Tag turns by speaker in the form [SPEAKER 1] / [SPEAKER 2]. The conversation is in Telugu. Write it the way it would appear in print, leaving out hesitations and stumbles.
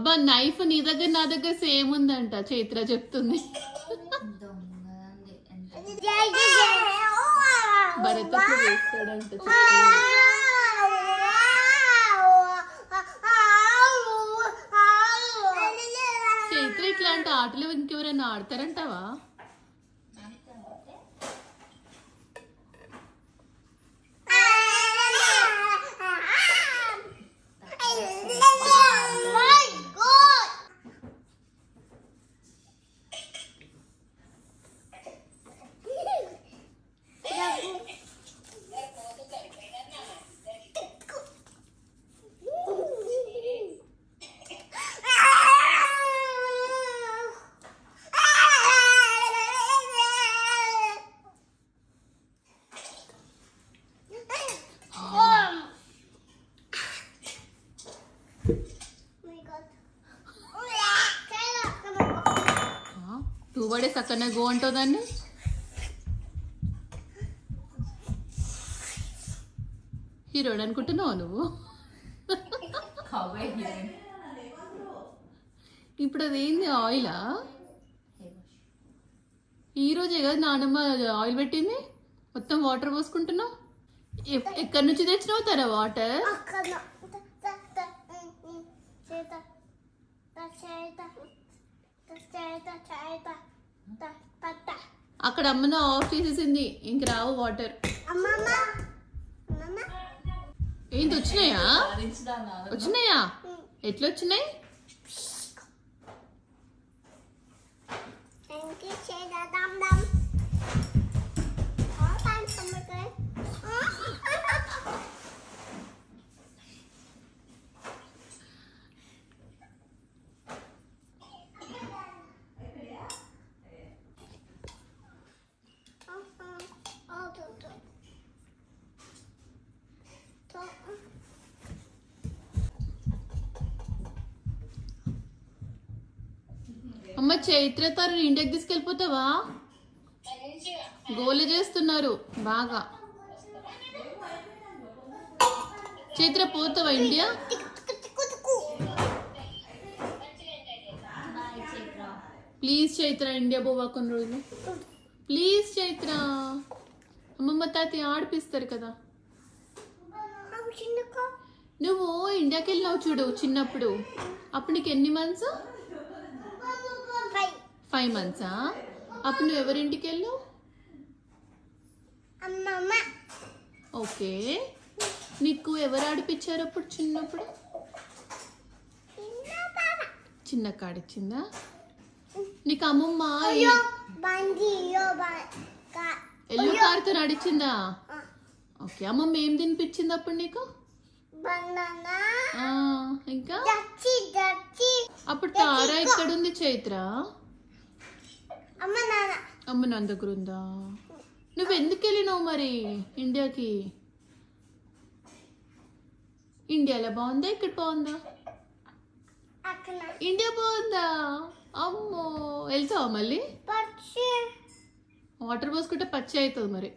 [SPEAKER 1] అబ్బా నైఫ్ నీ దగ్గర నా దగ్గర సేమ్ ఉందంట చైత్ర చెప్తుంది. భరత్ వేస్తాడంట. చైత్ర ఇట్లాంటి ఆటలు ఇంకెవరైనా ఆడతారంటావా? టూబడే సక్కనే గో అంటావు దాన్ని. హీరోడ్ అనుకుంటున్నావు నువ్వు? ఇప్పుడు అదేంది ఆయిలా? ఈరోజే కదా నానమ్మ ఆయిల్ పెట్టింది, మొత్తం వాటర్ పోసుకుంటున్నావు. ఎక్కడి నుంచి తెచ్చినావు తన వాటర్? అక్కడ అమ్మన ఆఫ్ చేసేసింది, ఇంక రావు వాటర్. ఏంటి వచ్చినాయా? వచ్చినాయా? ఎట్లా వచ్చినాయి? అమ్మ చైత్ర తను ఇండియాకి తీసుకెళ్ళిపోతావా? గోలు చేస్తున్నారు బాగా. చైత్ర పోతావా ఇండియా? ప్లీజ్ చైత్ర ఇండియా పోవా కొన్ని రోజులు ప్లీజ్ చైత్ర. అమ్మమ్మ తాతయ్య ఆడిపిస్తారు కదా. నువ్వు ఇండియాకి వెళ్ళినావు చూడు చిన్నప్పుడు, అప్పుడు నీకు ఎన్ని మంత్స్? 5 months. అప్పుడు నువ్వు ఎవరింటికి వెళ్ళావు? ఓకే, నీకు ఎవరు ఆడిపించారు అప్పుడు చిన్నప్పుడు? చిన్న కాడిచ్చిందా నీకు అమ్మమ్మ? ఎల్లో కార్తో నడిచిందా? ఓకే, అమ్మమ్మ ఏం తినిపించింది అప్పుడు నీకు? ఇంకా అప్పుడు తారా ఎక్కడుంది చైత్ర? అమ్మ నా దగ్గర ఉందా? నువ్వు ఎందుకు వెళ్ళినావు మరి ఇండియాకి? ఇండియాలో బాగుందా ఇక్కడ బాగుందా? ఇండియా బాగుందా? అమ్మో వెళ్తావా మళ్ళీ? వాటర్ పోసుకుంటే పచ్చి అవుతుంది మరి.